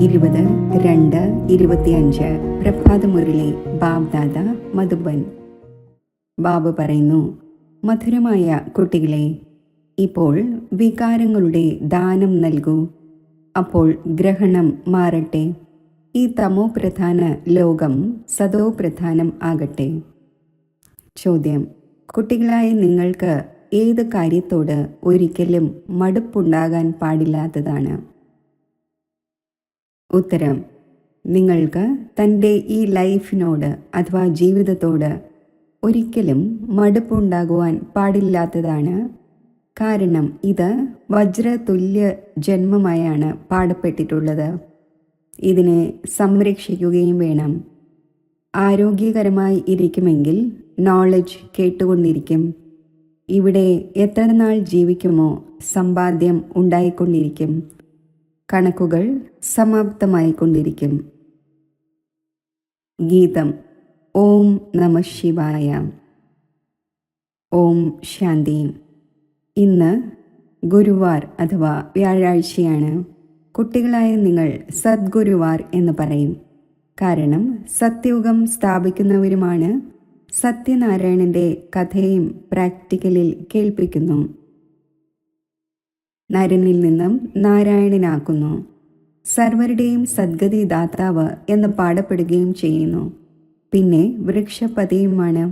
20/2/25 പ്രഭാതമുരളി ബാബ്ദാദ മധുബൻ. ബാബു പറയുന്നു, മധുരമായ കുട്ടികളെ, ഇപ്പോൾ വികാരങ്ങളുടെ ദാനം നൽകൂ. അപ്പോൾ ഗ്രഹണം മാറട്ടെ. ഈ തമോ പ്രധാന ലോകം സതോ പ്രധാനം ആകട്ടെ. ചോദ്യം: കുട്ടികളായ നിങ്ങൾക്ക് ഏത് കാര്യത്തോട് ഒരിക്കലും മടുപ്പുണ്ടാകാൻ പാടില്ലാത്തതാണ്? ഉത്തരം: നിങ്ങൾക്ക് തൻ്റെ ഈ ലൈഫിനോട് അഥവാ ജീവിതത്തോട് ഒരിക്കലും മടുപ്പുണ്ടാകുവാൻ പാടില്ലാത്തതാണ്. കാരണം ഇത് വജ്രതുല്യ ജന്മമായാണ് പാടപ്പെട്ടിട്ടുള്ളത്. ഇതിനെ സംരക്ഷിക്കുകയും വേണം. ആരോഗ്യകരമായി ഇരിക്കുമെങ്കിൽ നോളജ് കേട്ടുകൊണ്ടിരിക്കും. ഇവിടെ എത്ര നാൾ ജീവിക്കുമോ സമ്പാദ്യം ഉണ്ടായിക്കൊണ്ടിരിക്കും. കണക്കുകൾ സമാപ്തമായിക്കൊണ്ടിരിക്കും. ഗീതം. ഓം നമഃ ശിവായ. ഓം ശാന്തി. ഇന്ന് ഗുരുവാർ അഥവാ വ്യാഴാഴ്ചയാണ്. കുട്ടികളായ നിങ്ങൾ സദ്ഗുരുവാർ എന്ന് പറയും. കാരണം സത്യയുഗം സ്ഥാപിക്കുന്നവരുമാണ്. സത്യനാരായണന്റെ കഥയും പ്രാക്ടിക്കലിൽ കേൾപ്പിക്കുന്നു. നരനിൽ നിന്നും നാരായണനാക്കുന്നു. സർവരുടെയും സദ്ഗതി ദാതാവ് എന്ന് പാടപ്പെടുകയും ചെയ്യുന്നു. പിന്നെ വൃക്ഷപതിയുമാണ്.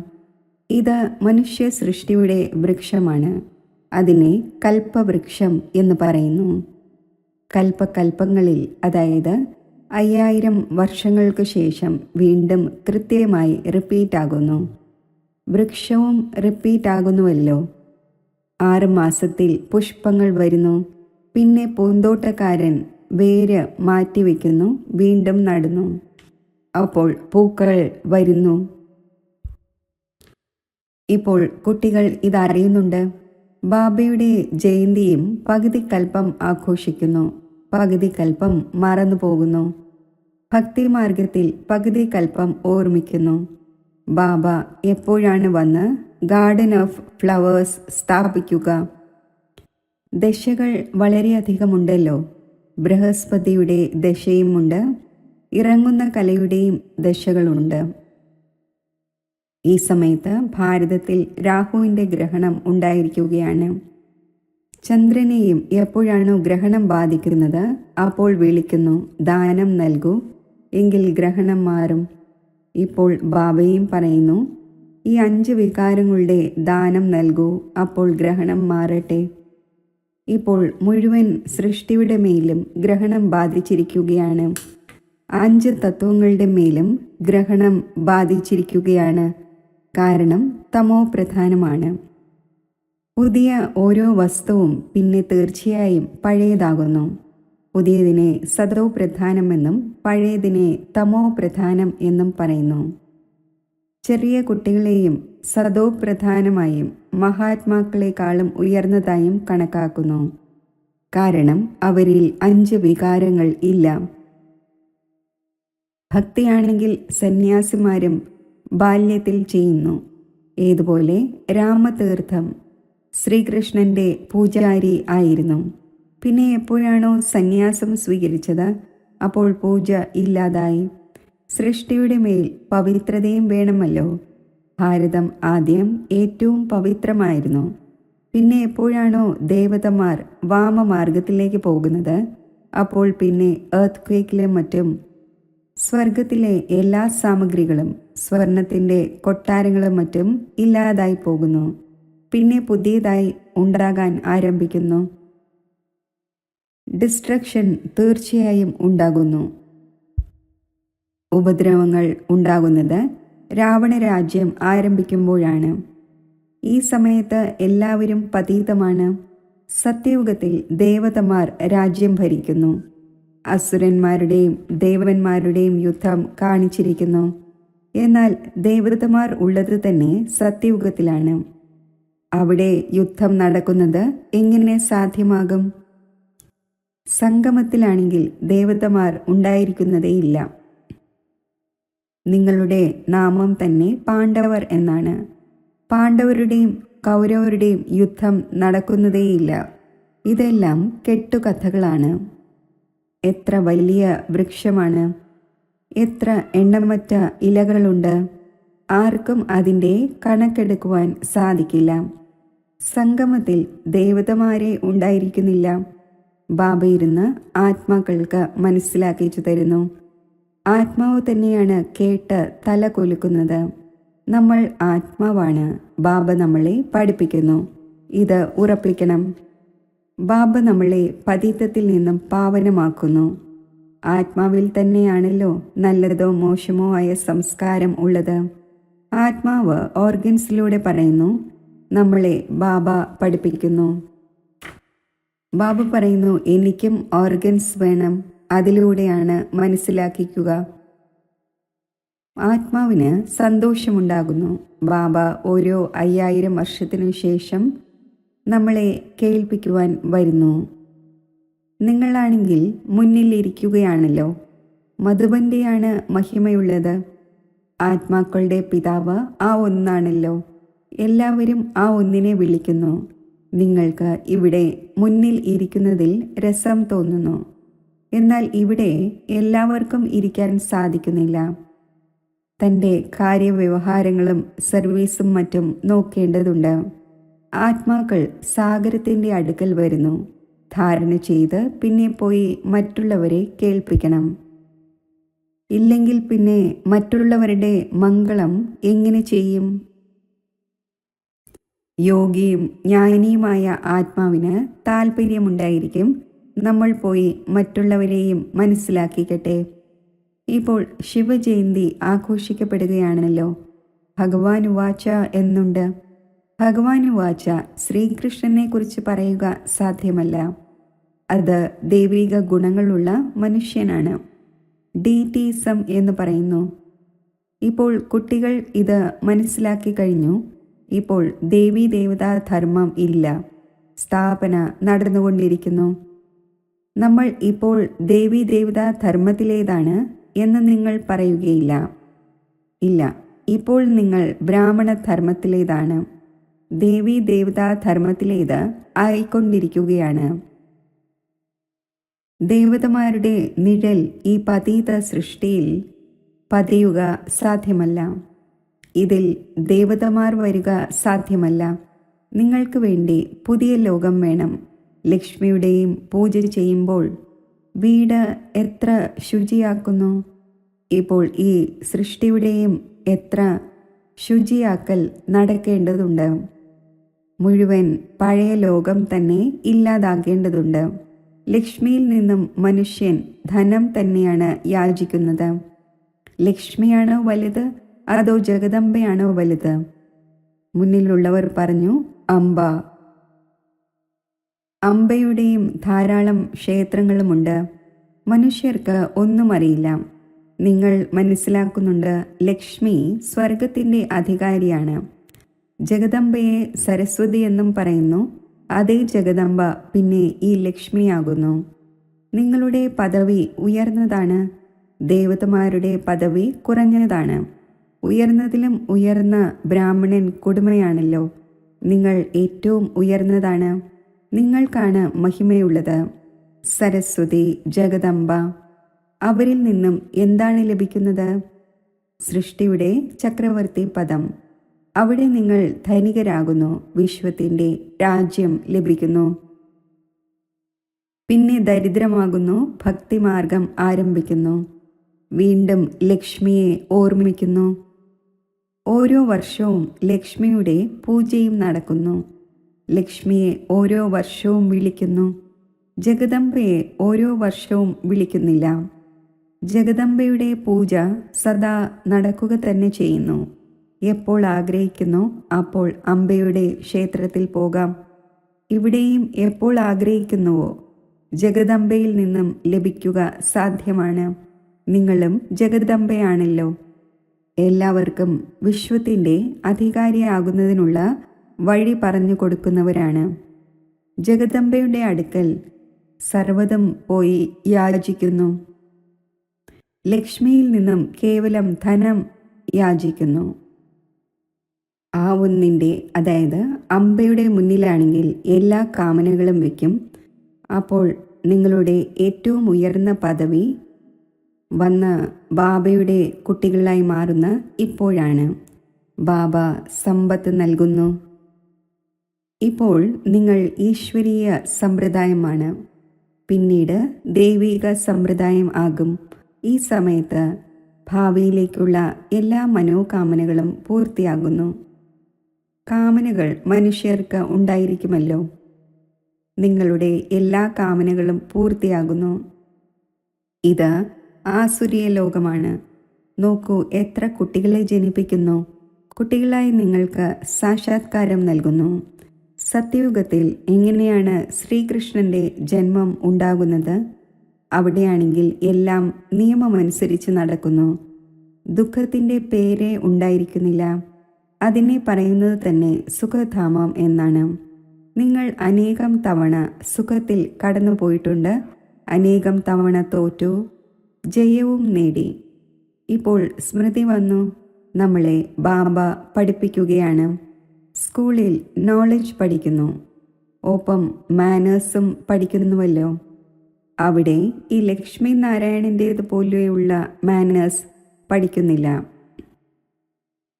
ഇത് മനുഷ്യ സൃഷ്ടിയുടെ വൃക്ഷമാണ്. അതിനെ കൽപ്പവൃക്ഷം എന്ന് പറയുന്നു. കൽപ്പകൽപ്പങ്ങളിൽ, അതായത് 5000 വർഷങ്ങൾക്ക് ശേഷം വീണ്ടും കൃത്യമായി റിപ്പീറ്റ് ആകുന്നു. വൃക്ഷവും റിപ്പീറ്റ് ആകുന്നുവല്ലോ. 6 മാസത്തിൽ പുഷ്പങ്ങൾ വരുന്നു. പിന്നെ പൂന്തോട്ടക്കാരൻ വേര് മാറ്റിവെക്കുന്നു, വീണ്ടും നടുന്നു. അപ്പോൾ പൂക്കൾ വരുന്നു. ഇപ്പോൾ കുട്ടികൾ ഇതറിയുന്നുണ്ട്. ബാബയുടെ ജയന്തിയും പകുതി കൽപ്പം ആഘോഷിക്കുന്നു. പകുതി കൽപ്പം മറന്നു പോകുന്നു. ഭക്തിമാർഗത്തിൽ പകുതി കൽപ്പം ഓർമ്മിക്കുന്നു. ബാബ എപ്പോഴാണ് വന്ന് ഗാർഡൻ ഓഫ് ഫ്ലവേഴ്സ് സ്ഥാപിക്കുക? ദശകൾ വളരെയധികമുണ്ടല്ലോ. ബൃഹസ്പതിയുടെ ദശയുമുണ്ട്. ഇറങ്ങുന്ന കലയുടെയും ദശകളുണ്ട്. ഈ സമയത്ത് ഭാരതത്തിൽ രാഹുവിൻ്റെ ഗ്രഹണം ഉണ്ടായിരിക്കുകയാണ്. ചന്ദ്രനെയും എപ്പോഴാണോ ഗ്രഹണം ബാധിക്കുന്നത് അപ്പോൾ വിളിക്കുന്നു, ദാനം നൽകൂ, എങ്കിൽ ഗ്രഹണം മാറും. ഇപ്പോൾ ബാബയും പറയുന്നു, ഈ 5 വികാരങ്ങളുടെ ദാനം നൽകൂ, അപ്പോൾ ഗ്രഹണം മാറട്ടെ. ഇപ്പോൾ മുഴുവൻ സൃഷ്ടിയുടെ മേലും ഗ്രഹണം ബാധിച്ചിരിക്കുകയാണ്. 5 തത്വങ്ങളുടെ മേലും ഗ്രഹണം ബാധിച്ചിരിക്കുകയാണ്. കാരണം തമോ പ്രധാനമാണ്. പുതിയ ഓരോ വസ്തുവും പിന്നെ തീർച്ചയായും പഴയതാകുന്നു. പുതിയതിനെ സതോ പ്രധാനമെന്നും പഴയതിനെ തമോ പ്രധാനം എന്നും പറയുന്നു. ചെറിയ കുട്ടികളെയും സതോ പ്രധാനമായും മഹാത്മാക്കളെക്കാളും ഉയർന്നതായും കണക്കാക്കുന്നു. കാരണം അവരിൽ 5 വികാരങ്ങൾ ഇല്ല. ഭക്തിയാണെങ്കിൽ സന്യാസിമാരും ബാല്യത്തിൽ ചെയ്യുന്നു. ഏതുപോലെ രാമതീർത്ഥം ശ്രീകൃഷ്ണന്റെ പൂജാരി ആയിരുന്നു. പിന്നെ എപ്പോഴാണോ സന്യാസം സ്വീകരിച്ചത് അപ്പോൾ പൂജ ഇല്ലാതായി. സൃഷ്ടിയുടെ മേൽ പവിത്രതയും വേണമല്ലോ. ഭാരതം ആദ്യം ഏറ്റവും പവിത്രമായിരുന്നു. പിന്നെ എപ്പോഴാണോ ദേവതമാർ വാമമാർഗത്തിലേക്ക് പോകുന്നത് അപ്പോൾ പിന്നെ എർത്ത് ക്വേക്കിലും മറ്റും സ്വർഗത്തിലെ എല്ലാ സാമഗ്രികളും, സ്വർണത്തിൻ്റെ കൊട്ടാരങ്ങളും മറ്റും ഇല്ലാതായി പോകുന്നു. പിന്നെ പുതിയതായി ഉണ്ടാകാൻ ആരംഭിക്കുന്നു. ഡിസ്ട്രക്ഷൻ തീർച്ചയായും ഉണ്ടാകുന്നു. ഉപദ്രവങ്ങൾ ഉണ്ടാകുന്നത് രാവണരാജ്യം ആരംഭിക്കുമ്പോഴാണ്. ഈ സമയത്ത് എല്ലാവരും പതീതമാണ്. സത്യയുഗത്തിൽ ദേവതമാർ രാജ്യം ഭരിക്കുന്നു. അസുരന്മാരുടെയും ദേവന്മാരുടെയും യുദ്ധം കാണിച്ചിരിക്കുന്നു. എന്നാൽ ദേവതമാർ ഉള്ളത് തന്നെ സത്യയുഗത്തിലാണ്. അവിടെ യുദ്ധം നടക്കുന്നത് എങ്ങനെ സാധ്യമാകും? സംഗമത്തിലാണെങ്കിൽ ദേവതമാർ ഉണ്ടായിരിക്കുന്നതേയില്ല. നിങ്ങളുടെ നാമം തന്നെ പാണ്ഡവർ എന്നാണ്. പാണ്ഡവരുടെയും കൗരവരുടെയും യുദ്ധം നടക്കുന്നതേയില്ല. ഇതെല്ലാം കെട്ടുകഥകളാണ്. എത്ര വലിയ വൃക്ഷമാണ്! എത്ര എണ്ണമറ്റ ഇലകളുണ്ട്! ആർക്കും അതിൻ്റെ കണക്കെടുക്കുവാൻ സാധിക്കില്ല. സംഗമത്തിൽ ദേവതമാരെ ഉണ്ടായിരിക്കുന്നില്ല. ബാബ ഇരുന്ന് ആത്മാക്കൾക്ക് മനസ്സിലാക്കിച്ചു തരുന്നു. ആത്മാവ് തന്നെയാണ് കേട്ട് തല കുലുക്കുന്നത്. നമ്മൾ ആത്മാവാണ്. ബാബ നമ്മളെ പഠിപ്പിക്കുന്നു. ഇത് ഉറപ്പിക്കണം. ബാബ നമ്മളെ പതിതത്തിൽ നിന്നും പാവനമാക്കുന്നു. ആത്മാവിൽ തന്നെയാണല്ലോ നല്ലതോ മോശമോ ആയ സംസ്കാരം ഉള്ളത്. ആത്മാവ് ഓർഗൻസിലൂടെ പറയുന്നു. നമ്മളെ ബാബ പഠിപ്പിക്കുന്നു. ബാബ പറയുന്നു, എനിക്കും ഓർഗൻസ് വേണം. അതിലൂടെയാണ് മനസ്സിലാക്കിക്കുക. ആത്മാവിന് സന്തോഷമുണ്ടാകുന്നു. ബാബ ഓരോ 5000 വർഷത്തിനു ശേഷം നമ്മളെ കേൾപ്പിക്കുവാൻ വരുന്നു. നിങ്ങളാണെങ്കിൽ മുന്നിലിരിക്കുകയാണല്ലോ. മധുബൻ്റെയാണ് മഹിമയുള്ളത്. ആത്മാക്കളുടെ പിതാവ് ആ ഒന്നാണല്ലോ. എല്ലാവരും ആ ഒന്നിനെ വിളിക്കുന്നു. നിങ്ങൾക്ക് ഇവിടെ മുന്നിൽ ഇരിക്കുന്നതിൽ രസം തോന്നുന്നു. എന്നാൽ ഇവിടെ എല്ലാവർക്കും ഇരിക്കാൻ സാധിക്കുന്നില്ല. തൻ്റെ കാര്യവ്യവഹാരങ്ങളും സർവീസും മറ്റും നോക്കേണ്ടതുണ്ട്. ആത്മാക്കൾ സാഗരത്തിൻ്റെ അടുക്കൽ വരുന്നു. ധാരണ ചെയ്ത് പിന്നെ പോയി മറ്റുള്ളവരെ കേൾപ്പിക്കണം. ഇല്ലെങ്കിൽ പിന്നെ മറ്റുള്ളവരുടെ മംഗളം എങ്ങനെ ചെയ്യും? യോഗിയും ജ്ഞാനിയുമായ ആത്മാവിന് താല്പര്യമുണ്ടായിരിക്കും നമ്മൾ പോയി മറ്റുള്ളവരെയും മനസ്സിലാക്കിക്കട്ടെ. ഇപ്പോൾ ശിവജയന്തി ആഘോഷിക്കപ്പെടുകയാണല്ലോ. ഭഗവാൻ വാച എന്നുണ്ട്. ഭഗവാൻ വാച ശ്രീകൃഷ്ണനെ കുറിച്ച് പറയുക സാധ്യമല്ല. അത് ദൈവിക ഗുണങ്ങളുള്ള മനുഷ്യനാണ്. ഡീറ്റീസം എന്ന് പറയുന്നു. ഇപ്പോൾ കുട്ടികൾ ഇത് മനസ്സിലാക്കി കഴിഞ്ഞു. ഇപ്പോൾ ദേവീ ദേവതാ ധർമ്മം ഇല്ല. സ്ഥാപന നടന്നുകൊണ്ടിരിക്കുന്നു. നമ്മൾ ഇപ്പോൾ ദേവീ ദേവതാ ധർമ്മത്തിലേതാണ് എന്ന് നിങ്ങൾ പറയുകയില്ല. ഇല്ല, ഇപ്പോൾ നിങ്ങൾ ബ്രാഹ്മണ ധർമ്മത്തിലേതാണ്. ദേവീ ദേവതാ ധർമ്മത്തിലേത് ആയിക്കൊണ്ടിരിക്കുകയാണ്. ദേവതമാരുടെ നിഴൽ ഈ പതീത സൃഷ്ടിയിൽ പതിയുക സാധ്യമല്ല. ഇതിൽ ദേവതമാർ വരിക സാധ്യമല്ല. നിങ്ങൾക്ക് വേണ്ടി പുതിയ ലോകം വേണം. ലക്ഷ്മിയുടെയും പൂജ ചെയ്യുമ്പോൾ വീട് എത്ര ശുചിയാക്കുന്നു. ഇപ്പോൾ ഈ സൃഷ്ടിയുടെയും എത്ര ശുചിയാക്കൽ നടക്കേണ്ടതുണ്ട്. മുഴുവൻ പഴയ ലോകം തന്നെ ഇല്ലാതാകേണ്ടതുണ്ട്. ലക്ഷ്മിയിൽ നിന്നും മനുഷ്യൻ ധനം തന്നെയാണ് യാചിക്കുന്നത്. ലക്ഷ്മിയാണോ വലുത് അതോ ജഗദംബയാണോ വലുത്? മുന്നിലുള്ളവർ പറഞ്ഞു, അംബ. അംബയുടെയും ധാരാളം ക്ഷേത്രങ്ങളുമുണ്ട്. മനുഷ്യർക്ക് ഒന്നും അറിയില്ല. നിങ്ങൾ മനസ്സിലാക്കുന്നുണ്ട്, ലക്ഷ്മി സ്വർഗത്തിൻ്റെ അധികാരിയാണ്. ജഗദംബയെ സരസ്വതി എന്നും പറയുന്നു. അതേ ജഗദംബ പിന്നെ ഈ ലക്ഷ്മിയാകുന്നു. നിങ്ങളുടെ പദവി ഉയർന്നതാണ്. ദേവതമാരുടെ പദവി കുറഞ്ഞതാണ്. ഉയർന്നതിലും ഉയർന്ന ബ്രാഹ്മണൻ കൊടുമയാണല്ലോ. നിങ്ങൾ ഏറ്റവും ഉയർന്നതാണ്. നിങ്ങൾക്കാണ് മഹിമയുള്ളത്. സരസ്വതി, ജഗദംബ, അവരിൽ നിന്നും എന്താണ് ലഭിക്കുന്നത്? സൃഷ്ടിയുടെ ചക്രവർത്തി പദം. അവിടെ നിങ്ങൾ ധനികരാകുന്നു. വിശ്വത്തിൻ്റെ രാജ്യം ലഭിക്കുന്നു. പിന്നെ ദരിദ്രമാകുന്നു. ഭക്തിമാർഗം ആരംഭിക്കുന്നു. വീണ്ടും ലക്ഷ്മിയെ ഓർമ്മിക്കുന്നു. ഓരോ വർഷവും ലക്ഷ്മിയുടെ പൂജയും നടക്കുന്നു. ലക്ഷ്മിയെ ഓരോ വർഷവും വിളിക്കുന്നു. ജഗദംബയെ ഓരോ വർഷവും വിളിക്കുന്നില്ല. ജഗദംബയുടെ പൂജ സദാ നടക്കുക തന്നെ ചെയ്യുന്നു. എപ്പോൾ ആഗ്രഹിക്കുന്നു അപ്പോൾ അംബയുടെ ക്ഷേത്രത്തിൽ പോകാം. ഇവിടെയും എപ്പോൾ ആഗ്രഹിക്കുന്നുവോ ജഗദംബയിൽ നിന്നും ലഭിക്കുക സാധ്യമാണ്. നിങ്ങളും ജഗദംബയാണല്ലോ. എല്ലാവർക്കും വിശ്വത്തിൻ്റെ അധികാരിയാകുന്നതിനുള്ള വഴി പറഞ്ഞു കൊടുക്കുന്നവരാണ്. ജഗദംബയുടെ അടുക്കൽ സർവ്വതും പോയി യാചിക്കുന്നു. ലക്ഷ്മിയിൽ നിന്നും കേവലം ധനം യാചിക്കുന്നു. ആ ഒന്നിൻ്റെ, അതായത് അംബയുടെ മുന്നിലാണെങ്കിൽ എല്ലാ കാമനകളും വയ്ക്കും. അപ്പോൾ നിങ്ങളുടെ ഏറ്റവും ഉയർന്ന പദവി വന്ന് ബാബയുടെ കുട്ടികളായി മാറുന്ന ഇപ്പോഴാണ്. ബാബ സമ്പത്ത് നൽകുന്നു. ഇപ്പോൾ നിങ്ങൾ ഈശ്വരീയ സമ്പ്രദായമാണ്, പിന്നീട് ദൈവിക സമ്പ്രദായം ആകും. ഈ സമയത്ത് ഭാവിയിലേക്കുള്ള എല്ലാ മനോകാമനകളും പൂർത്തിയാകുന്നു. കാമനകൾ മനുഷ്യർക്ക് ഉണ്ടായിരിക്കുമല്ലോ. നിങ്ങളുടെ എല്ലാ കാമനകളും പൂർത്തിയാകുന്നു. ഇത് ആസുരീയ ലോകമാണ്. നോക്കൂ, എത്ര കുട്ടികളെ ജനിപ്പിക്കുന്നു. കുട്ടികളായി നിങ്ങൾക്ക് സാക്ഷാത്കാരം നൽകുന്നു. സത്യയുഗത്തിൽ എങ്ങനെയാണ് ശ്രീകൃഷ്ണന്റെ ജന്മം ഉണ്ടാകുന്നത്? അവിടെയാണെങ്കിൽ എല്ലാം നിയമമനുസരിച്ച് നടക്കുന്നു. ദുഃഖത്തിൻ്റെ പേരേ ഉണ്ടായിരിക്കുന്നില്ല. അതിനെ പറയുന്നത് തന്നെ സുഖധാമം എന്നാണ്. നിങ്ങൾ അനേകം തവണ സുഖത്തിൽ കടന്നുപോയിട്ടുണ്ട്, അനേകം തവണ തോറ്റു, ജയവും നേടി. ഇപ്പോൾ സ്മൃതി വന്നു. നമ്മളെ ബാബ പഠിപ്പിക്കുകയാണ്. സ്കൂളിൽ നോളജ് പഠിക്കുന്നു, ഒപ്പം മാനേഴ്സും പഠിക്കുന്നുവല്ലോ. അവിടെ ഈ ലക്ഷ്മി നാരായണൻ്റേത് പോലെയുള്ള മാനേഴ്സ് പഠിക്കുന്നില്ല.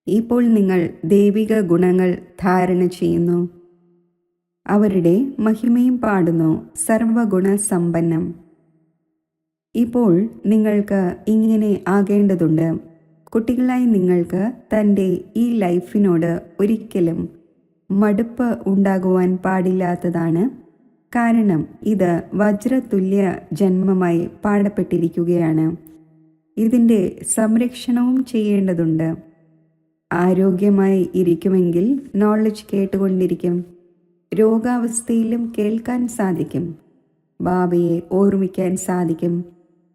ഇപ്പോൾ നിങ്ങൾ ദൈവിക ഗുണങ്ങൾ ധാരണ ചെയ്യുന്നു. അവരുടെ മഹിമയും പാടുന്നു. സർവഗുണ സമ്പന്നം. ഇപ്പോൾ നിങ്ങൾക്ക് ഇങ്ങനെ ആകേണ്ടതുണ്ട്. കുട്ടികളായി നിങ്ങൾക്ക് തൻ്റെ ഈ ലൈഫിനോട് ഒരിക്കലും മടുപ്പ് ഉണ്ടാകുവാൻ പാടില്ലാത്തതാണ്. കാരണം ഇത് വജ്രതുല്യ ജന്മമായി പാടപ്പെട്ടിരിക്കുകയാണ്. ഇതിൻ്റെ സംരക്ഷണവും ചെയ്യേണ്ടതുണ്ട്. ആരോഗ്യമായി ഇരിക്കുമെങ്കിൽ നോളജ് കേട്ടുകൊണ്ടിരിക്കും. രോഗാവസ്ഥയിലും കേൾക്കാൻ സാധിക്കും. ബാബയെ ഓർമ്മിക്കാൻ സാധിക്കും.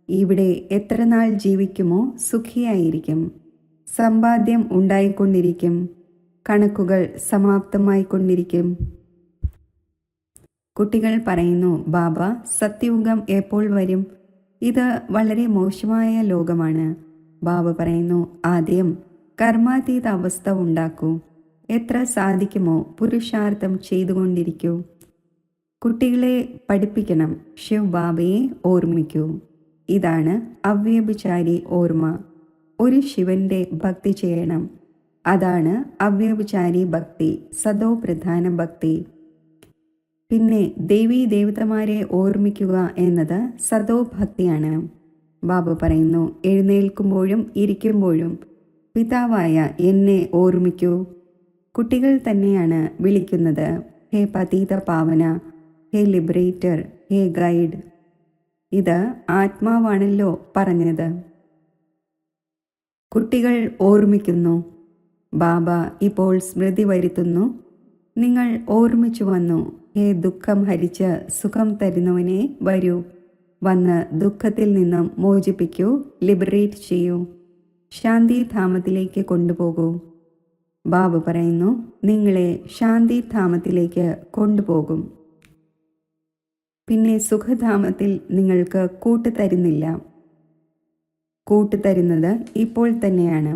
ഇവിടെ എത്ര നാൾ ജീവിക്കുമോ സുഖിയായിരിക്കും. സമ്പാദ്യം ഉണ്ടായിക്കൊണ്ടിരിക്കും. കണക്കുകൾ സമാപ്തമായിക്കൊണ്ടിരിക്കും. കുട്ടികൾ പറയുന്നു, ബാബ സത്യയുഗം എപ്പോൾ വരും? ഇത് വളരെ മോശമായ ലോകമാണ്. ബാബ പറയുന്നു, ആദ്യം കർമാതീത അവസ്ഥ ഉണ്ടാക്കൂ. എത്ര സാധിക്കുമോ പുരുഷാർത്ഥം ചെയ്തുകൊണ്ടിരിക്കൂ. കുട്ടികളെ പഠിപ്പിക്കണം. ശിവ് ബാബയെ ഓർമ്മിക്കൂ. ഇതാണ് അവ്യഭിചാരി ഓർമ്മ. ഒരു ശിവന്റെ ഭക്തി ചെയ്യണം. അതാണ് അവ്യഭിചാരി ഭക്തി, സദോ പ്രധാന ഭക്തി. പിന്നെ ദേവീ ദേവതമാരെ ഓർമ്മിക്കുക എന്നത് സദോ ഭക്തിയാണ്. ബാബ പറയുന്നു, എഴുന്നേൽക്കുമ്പോഴും ഇരിക്കുമ്പോഴും പിതാവായ എന്നെ ഓർമ്മിക്കൂ. കുട്ടികൾ തന്നെയാണ് വിളിക്കുന്നത്. ഹേ പതീത പാവന, ഹേ ലിബറേറ്റർ, ഹേ ഗൈഡ്. ഇത് ആത്മാവാണല്ലോ പറഞ്ഞത്. കുട്ടികൾ ഓർമ്മിക്കുന്നു. ബാബ ഇപ്പോൾ സ്മൃതി വരുത്തുന്നു. നിങ്ങൾ ഓർമ്മിച്ചു വന്നു. ഹേ ദുഃഖം ഹരിച്ച് സുഖം തരുന്നവനെ, വരൂ, വന്ന് ദുഃഖത്തിൽ നിന്നും മോചിപ്പിക്കൂ, ലിബറേറ്റ് ചെയ്യൂ, ശാന്തിധാമത്തിലേക്ക് കൊണ്ടുപോകൂ. ബാബ പറയുന്നു, നിങ്ങളെ ശാന്തിധാമത്തിലേക്ക് കൊണ്ടുപോകും. പിന്നെ സുഖധാമത്തിൽ നിങ്ങൾക്ക് കൂട്ടുതരുന്നില്ല. കൂട്ടുതരുന്നത് ഇപ്പോൾ തന്നെയാണ്.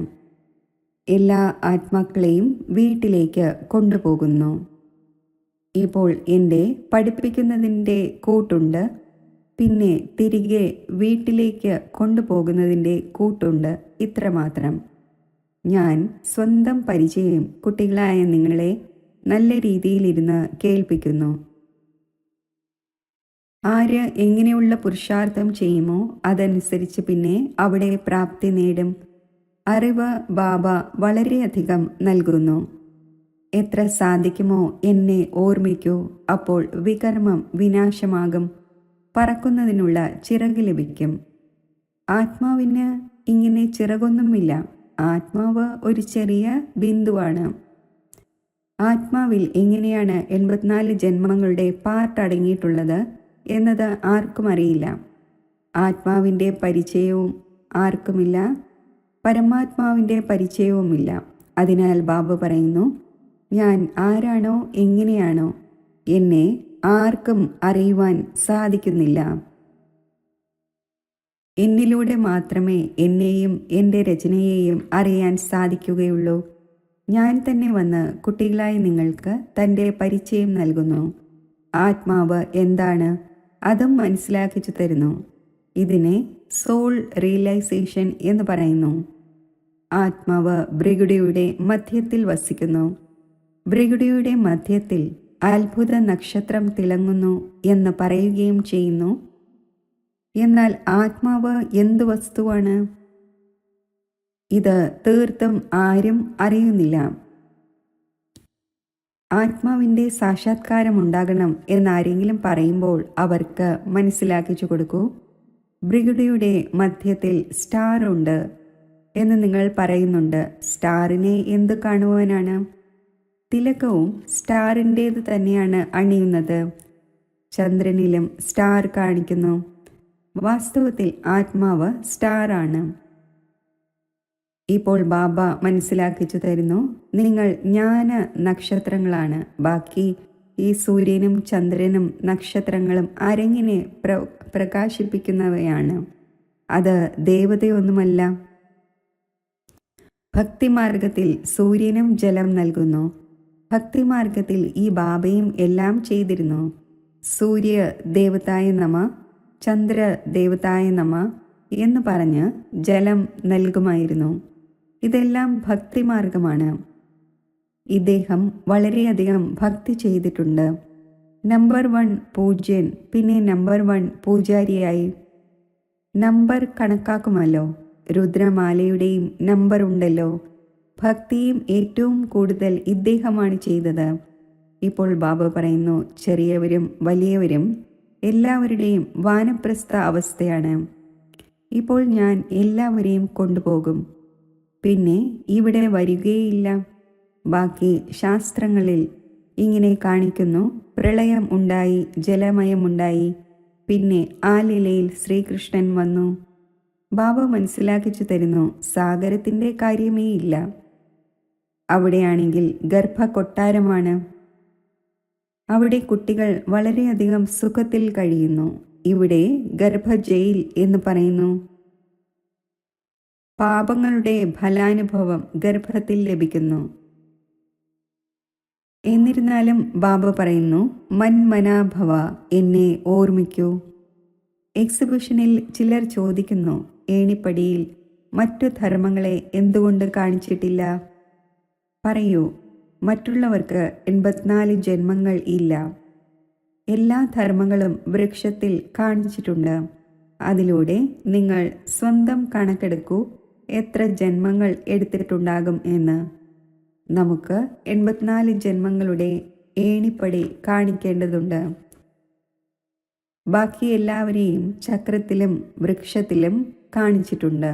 എല്ലാ ആത്മാക്കളെയും വീട്ടിലേക്ക് കൊണ്ടുപോകുന്നു. ഇപ്പോൾ എൻ്റെ പഠിപ്പിക്കുന്നതിൻ്റെ കൂട്ടുണ്ട്. പിന്നെ തിരികെ വീട്ടിലേക്ക് കൊണ്ടുപോകുന്നതിൻ്റെ കൂട്ടുണ്ട്. ഇത്രമാത്രം. ഞാൻ സ്വന്തം പരിചയം കുട്ടികളായ നിങ്ങളെ നല്ല രീതിയിലിരുന്ന് കേൾപ്പിക്കുന്നു. ആര് എങ്ങനെയുള്ള പുരുഷാർത്ഥം ചെയ്യുമോ അതനുസരിച്ച് പിന്നെ അവിടെ പ്രാപ്തി നേടും. അറിവ് ബാബ വളരെയധികം നൽകുന്നു. എത്ര സാധിക്കുമോ എന്നെ ഓർമ്മിക്കൂ. അപ്പോൾ വികർമ്മം വിനാശമാകും. പറക്കുന്നതിനുള്ള ചിറക് ലഭിക്കും. ആത്മാവിന് ഇങ്ങനെ ചിറകൊന്നുമില്ല. ആത്മാവ് ഒരു ചെറിയ ബിന്ദുവാണ്. ആത്മാവിൽ എങ്ങനെയാണ് 84 ജന്മങ്ങളുടെ പാർട്ട് അടങ്ങിയിട്ടുള്ളത് എന്നത് ആർക്കും അറിയില്ല. ആത്മാവിൻ്റെ പരിചയവും ആർക്കുമില്ല, പരമാത്മാവിൻ്റെ പരിചയവുമില്ല. അതിനാൽ ബാബ പറയുന്നു, ഞാൻ ആരാണോ എങ്ങനെയാണോ എന്നെ ആർക്കും അറിയുവാൻ സാധിക്കുന്നില്ല. എന്നിലൂടെ മാത്രമേ എന്നെയും എൻ്റെ രചനയെയും അറിയാൻ സാധിക്കുകയുള്ളൂ. ഞാൻ തന്നെ വന്ന് കുട്ടികളായി നിങ്ങൾക്ക് തൻ്റെ പരിചയം നൽകുന്നു. ആത്മാവ് എന്താണ്? അതും മനസ്സിലാക്കിച്ചു തരുന്നു. ഇതിനെ സോൾ റിയലൈസേഷൻ എന്ന് പറയുന്നു. ആത്മാവ് ഭൃഗുടിയുടെ മധ്യത്തിൽ വസിക്കുന്നു. ഭൃഗുടിയുടെ മധ്യത്തിൽ അത്ഭുത നക്ഷത്രം തിളങ്ങുന്നു എന്ന് പറയുകയും ചെയ്യുന്നു. എന്നാൽ ആത്മാവ് എന്ത് വസ്തുവാണ്? ഇത് തീർത്തും ആരും അറിയുന്നില്ല. ആത്മാവിൻ്റെ സാക്ഷാത്കാരം ഉണ്ടാകണം എന്നാരെങ്കിലും പറയുമ്പോൾ അവർക്ക് മനസ്സിലാക്കിച്ചു കൊടുക്കൂ. ഭൃഗുടിയുടെ മധ്യത്തിൽ സ്റ്റാർ ഉണ്ട് എന്ന് നിങ്ങൾ പറയുന്നുണ്ട്. സ്റ്റാറിനെ എന്ത് കാണുവാനാണ്? തിലകവും സ്റ്റാറിൻ്റേത് തന്നെയാണ് അണിയുന്നത്. ചന്ദ്രനിലും സ്റ്റാർ കാണിക്കുന്നു. വാസ്തവത്തിൽ ആത്മാവ് സ്റ്റാറാണ്. ഇപ്പോൾ ബാബ മനസ്സിലാക്കിച്ചു തരുന്നു, നിങ്ങൾ ജ്ഞാന നക്ഷത്രങ്ങളാണ്. ബാക്കി ഈ സൂര്യനും ചന്ദ്രനും നക്ഷത്രങ്ങളും അരങ്ങിനെ പ്രകാശിപ്പിക്കുന്നവയാണ്. അത് ദേവതയൊന്നുമല്ല. ഭക്തിമാർഗത്തിൽ സൂര്യനും ജലം നൽകുന്നു. ഭക്തിമാർഗത്തിൽ ഈ ബാബയും എല്ലാം ചെയ്തിരുന്നു. സൂര്യ ദേവതായ നമ, ചന്ദ്ര ദേവതായ നമ എന്ന് പറഞ്ഞ് ജലം നൽകുമായിരുന്നു. ഇതെല്ലാം ഭക്തിമാർഗമാണ്. ഇദ്ദേഹം വളരെയധികം ഭക്തി ചെയ്തിട്ടുണ്ട്. നമ്പർ 1 പൂജ്യൻ, പിന്നെ നമ്പർ 1 പൂജാരിയായി. നമ്പർ കണക്കാക്കുമല്ലോ. രുദ്രമാലയുടെയും നമ്പർ ഉണ്ടല്ലോ. ഭക്തിയും ഏറ്റവും കൂടുതൽ ഇദ്ദേഹമാണ് ചെയ്തത്. ഇപ്പോൾ ബാബ പറയുന്നു, ചെറിയവരും വലിയവരും എല്ലാവരുടെയും വാനപ്രസ്ഥ അവസ്ഥയാണ്. ഇപ്പോൾ ഞാൻ എല്ലാവരെയും കൊണ്ടുപോകും. പിന്നെ ഇവിടെ വരികയില്ല. ബാക്കി ശാസ്ത്രങ്ങളിൽ ഇങ്ങനെ കാണിക്കുന്നു, പ്രളയം ഉണ്ടായി, ജലമയമുണ്ടായി, പിന്നെ ആ ലീലയിൽ ശ്രീകൃഷ്ണൻ വന്നു. ബാബ മനസ്സിലാക്കിച്ചു തരുന്നു, സാഗരത്തിൻ്റെ കാര്യമേ ഇല്ല. അവിടെയാണെങ്കിൽ ഗർഭ കൊട്ടാരമാണ്. അവിടെ കുട്ടികൾ വളരെയധികം സുഖത്തിൽ കഴിയുന്നു. ഇവിടെ ഗർഭ ജയിൽ എന്ന് പറയുന്നു. പാപങ്ങളുടെ ഫലാനുഭവം ഗർഭത്തിൽ ലഭിക്കുന്നു. എന്നിരുന്നാലും ബാബ പറയുന്നു, മന്മനാഭവ, എന്നെ ഓർമ്മിക്കൂ. എക്സിബിഷനിൽ ചിലർ ചോദിക്കുന്നു, ഏണിപ്പടിയിൽ മറ്റു ധർമ്മങ്ങളെ എന്തുകൊണ്ട് കാണിച്ചിട്ടില്ല? പറയൂ, മറ്റുള്ളവർക്ക് 84 ജന്മങ്ങൾ ഇല്ല. എല്ലാ ധർമ്മങ്ങളും വൃക്ഷത്തിൽ കാണിച്ചിട്ടുണ്ട്. അതിലൂടെ നിങ്ങൾ സ്വന്തം കണക്കെടുക്കൂ, എത്ര ജന്മങ്ങൾ എടുത്തിട്ടുണ്ടാകും എന്ന്. നമുക്ക് 84 ജന്മങ്ങളുടെ ഏണിപ്പടി കാണിക്കേണ്ടതുണ്ട്. ബാക്കി എല്ലാവരെയും ചക്രത്തിലും വൃക്ഷത്തിലും കാണിച്ചിട്ടുണ്ട്.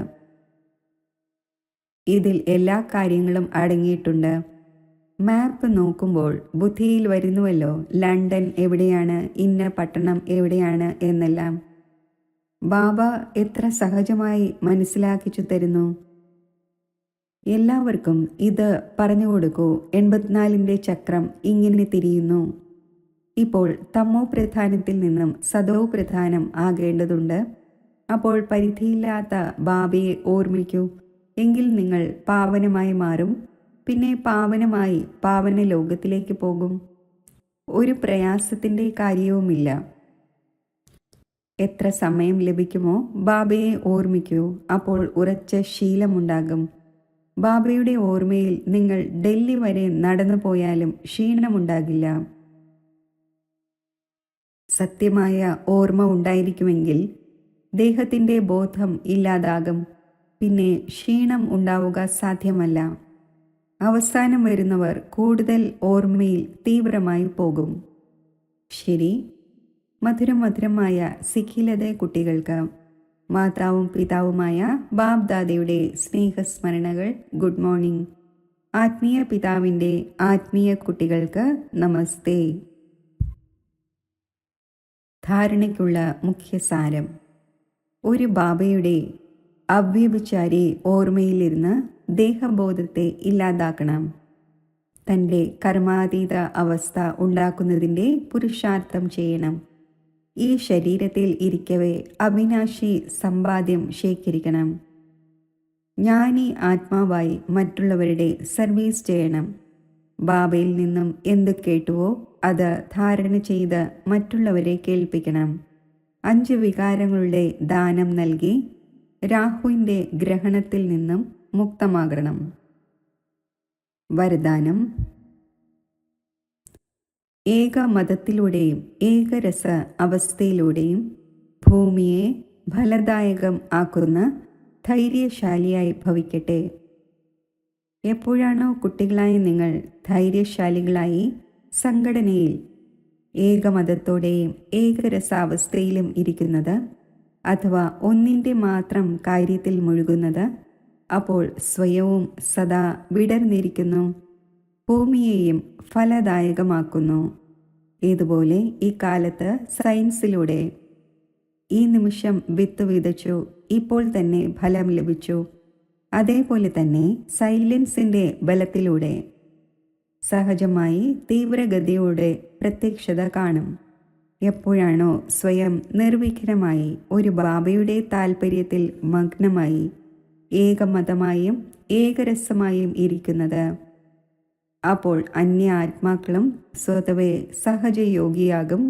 ഇതിൽ എല്ലാ കാര്യങ്ങളും അടങ്ങിയിട്ടുണ്ട്. മാപ്പ് നോക്കുമ്പോൾ ബുദ്ധിയിൽ വരുന്നുവല്ലോ, ലണ്ടൻ എവിടെയാണ്, ഇന്ന പട്ടണം എവിടെയാണ് എന്നെല്ലാം. ബാബ എത്ര സഹജമായി മനസ്സിലാക്കിച്ചു തരുന്നു. എല്ലാവർക്കും ഇത് പറഞ്ഞു കൊടുക്കൂ. 84ന്റെ ചക്രം ഇങ്ങനെ തിരിയുന്നു. ഇപ്പോൾ തമോ പ്രധാനത്തിൽ നിന്നും സദോ പ്രധാനം ആകേണ്ടതുണ്ട്. അപ്പോൾ പരിധിയില്ലാത്ത ബാബയെ ഓർമ്മിക്കൂ. എങ്കിൽ നിങ്ങൾ പാവനമായി മാറും. പിന്നെ പാവനമായി പാവന ലോകത്തിലേക്ക് പോകും. ഒരു പ്രയാസത്തിൻ്റെ കാര്യവുമില്ല. എത്ര സമയം ലഭിക്കുമോ ബാബയെ ഓർമ്മിക്കൂ. അപ്പോൾ ഉറച്ച ശീലമുണ്ടാകും. ബാബയുടെ ഓർമ്മയിൽ നിങ്ങൾ ഡൽഹി വരെ നടന്നു പോയാലും ക്ഷീണമുണ്ടാകില്ല. സത്യമായ ഓർമ്മ ഉണ്ടായിരിക്കുമെങ്കിൽ ദേഹത്തിൻ്റെ ബോധം ഇല്ലാതാകും. പിന്നെ ക്ഷീണം ഉണ്ടാവുക സാധ്യമല്ല. അവസാനം വരുന്നവർ കൂടുതൽ ഓർമ്മയിൽ തീവ്രമായി പോകും. ശരി, മധുരമധുരമായ സിഖിലത കുട്ടികൾക്ക് മാതാവും പിതാവുമായ ബാബ് ദാദയുടെ സ്നേഹസ്മരണകൾ. Good morning. ആത്മീയ പിതാവിൻ്റെ ആത്മീയ കുട്ടികൾക്ക് നമസ്തേ. ധാരണയ്ക്കുള്ള മുഖ്യസാരം. ഒരു ബാബയുടെ അവ്യഭിചാരി ഓർമ്മയിലിരുന്ന് ദേഹബോധത്തെ ഇല്ലാതാക്കണം. തൻ്റെ കർമാതീത അവസ്ഥ ഉണ്ടാക്കുന്നതിൻ്റെ പുരുഷാർത്ഥം ചെയ്യണം. ഈ ശരീരത്തിൽ ഇരിക്കവേ അവിനാശി സമ്പാദ്യം ശേഖരിക്കണം. ജ്ഞാനി ആത്മാവായി മറ്റുള്ളവരുടെ സർവീസ് ചെയ്യണം. ബാബയിൽ നിന്നും എന്ത് കേട്ടുവോ അത് ധാരണ ചെയ്ത് മറ്റുള്ളവരെ കേൾപ്പിക്കണം. 5 വികാരങ്ങളുടെ ദാനം നൽകി രാഹുവിൻ്റെ ഗ്രഹണത്തിൽ നിന്നും മുക്തമാകണം. വരദാനം: ഏകമതത്തിലൂടെയും ഏകരസ അവസ്ഥയിലൂടെയും ഭൂമിയെ ഫലദായകം ആക്കുന്ന ധൈര്യശാലിയായി ഭവിക്കട്ടെ. എപ്പോഴാണോ കുട്ടികളായി നിങ്ങൾ ധൈര്യശാലികളായി സംഘടനയിൽ ഏകമതത്തോടെയും ഏകരസാവസ്ഥയിലും ഇരിക്കുന്നത്, അഥവാ ഒന്നിൻ്റെ മാത്രം കാര്യത്തിൽ മുഴുകുന്നത്, അപ്പോൾ സ്വയവും സദാ വിടർന്നിരിക്കുന്നു, ഭൂമിയെയും ഫലദായകമാക്കുന്നു. ഇതുപോലെ ഇക്കാലത്ത് സയൻസിലൂടെ ഈ നിമിഷം വിത്ത് വിതച്ചു, ഇപ്പോൾ തന്നെ ഫലം ലഭിച്ചു. അതേപോലെ തന്നെ സൈലൻസിൻ്റെ ബലത്തിലൂടെ സഹജമായി തീവ്രഗതിയോടെ പ്രത്യക്ഷത കാണും. എപ്പോഴാണോ സ്വയം നിർവിഘ്നമായി ഒരു ബാബയുടെ താൽപ്പര്യത്തിൽ മഗ്നമായി ഏകമതമായും ഏകരസമായും ഇരിക്കുന്നത്, അപ്പോൾ അന്യ ആത്മാക്കളും സ്വതവേ സഹജയോഗിയാകും,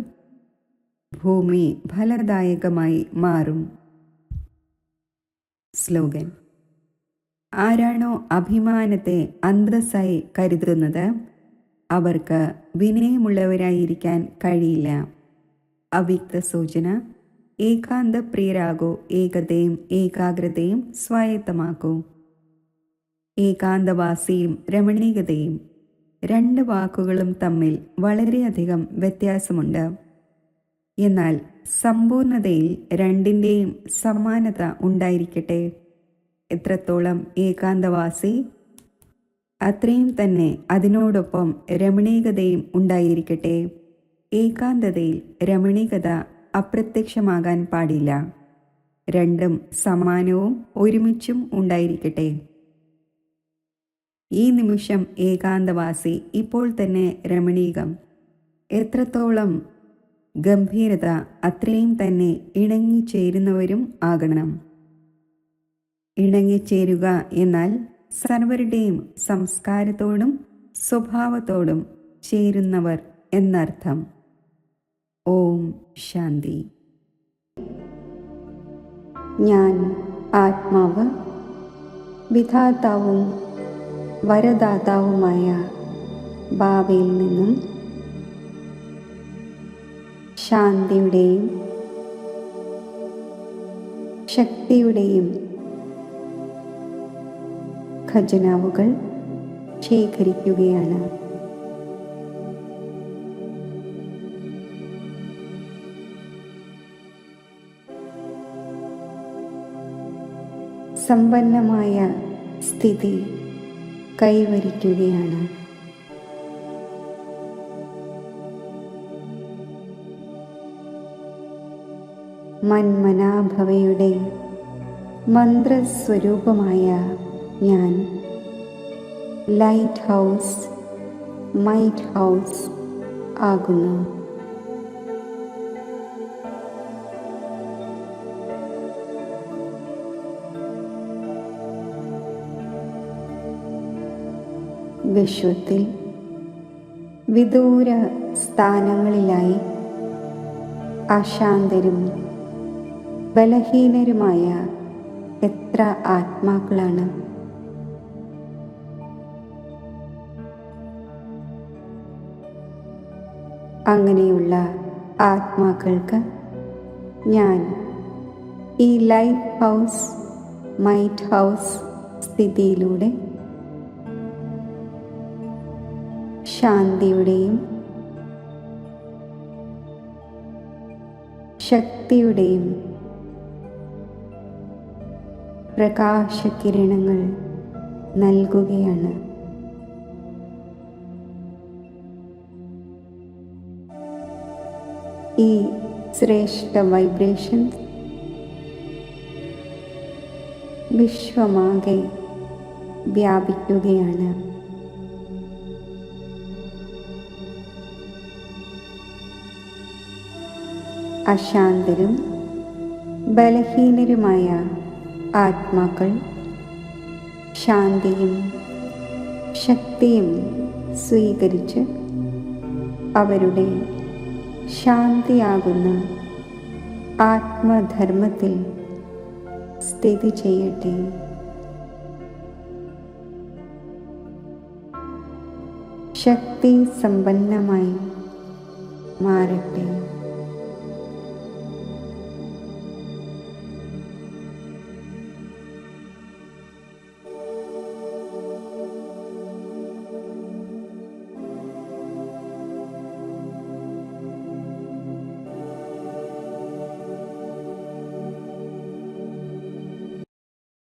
ഭൂമി ഫലദായകമായി മാറും. സ്ലോഗൻ: ആരാണോ അഭിമാനത്തെ അന്തസ്സായി കരുതുന്നത്, അവർക്ക് വിനയമുള്ളവരായിരിക്കാൻ കഴിയില്ല. അവ്യക്ത സൂചന: ഏകാന്തപ്രിയരാകൂ, ഏകതയും ഏകാഗ്രതയും സ്വായത്തമാക്കൂ. ഏകാന്തവാസിയും രമണീകതയും 2 വാക്കുകളും തമ്മിൽ വളരെയധികം വ്യത്യാസമുണ്ട്. എന്നാൽ സമ്പൂർണതയിൽ രണ്ടിൻ്റെയും സമാനത ഉണ്ടായിരിക്കട്ടെ. എത്രത്തോളം ഏകാന്തവാസി, അത്രയും തന്നെ അതിനോടൊപ്പം രമണീകതയും ഉണ്ടായിരിക്കട്ടെ. ഏകാന്തതയിൽ രമണീകത അപ്രത്യക്ഷമാകാൻ പാടില്ല. രണ്ടും സമാനവും ഒരുമിച്ചും ഉണ്ടായിരിക്കട്ടെ. ഈ നിമിഷം ഏകാന്തവാസി, ഇപ്പോൾ തന്നെ രമണീകം. എത്രത്തോളം ഗംഭീരത, അത്രയും തന്നെ ഇണങ്ങിച്ചേരുന്നവരും ആകണം. ഇണങ്ങിച്ചേരുക എന്നാൽ സർവരുടെയും സംസ്കാരത്തോടും സ്വഭാവത്തോടും ചേരുന്നവർ എന്നർത്ഥം. ഓം ശാന്തി. ഞാൻ ആത്മാവ്, വിധാതാവും വരദാതാവുമായ ബാബയിൽ നിന്നും ശാന്തിയുടെയും ശക്തിയുടെയും ഖജനാവുകൾ ശേഖരിക്കുകയാണ്. സമ്പന്നമായ സ്ഥിതി കൈവരിക്കുകയാണ്. മന്മനാഭവയുടെ മന്ത്രസ്വരൂപമായ ഞാൻ ലൈറ്റ് ഹൗസ്, മൈറ്റ് ഹൗസ് ആകുന്നു. വിശ്വത്തിൽ വിദൂര സ്ഥാനങ്ങളിലായി അശാന്തരും ബലഹീനരുമായ എത്ര ആത്മാക്കളാണ്. അങ്ങനെയുള്ള ആത്മാക്കൾക്ക് ഞാൻ ഈ ലൈറ്റ് ഹൗസ്, മൈറ്റ് ഹൗസ് സ്ഥിതിയിലൂടെ ശാന്തിയുടെയും ശക്തിയുടെയും പ്രകാശകിരണങ്ങൾ നൽകുകയാണ്. ഈ ശ്രേഷ്ഠ വൈബ്രേഷൻ വിശ്വമാകെ വ്യാപിക്കുകയാണ്. അശാന്തരും ബലഹീനരുമായ ആത്മാക്കൾ ശാന്തിയും ശക്തിയും സ്വീകരിച്ച് അവരുടെ ശാന്തിയാകുന്ന ആത്മധർമ്മത്തിൽ സ്ഥിതി ചെയ്യട്ടെ. ശക്തി സമ്പന്നമായി മാറട്ടെ.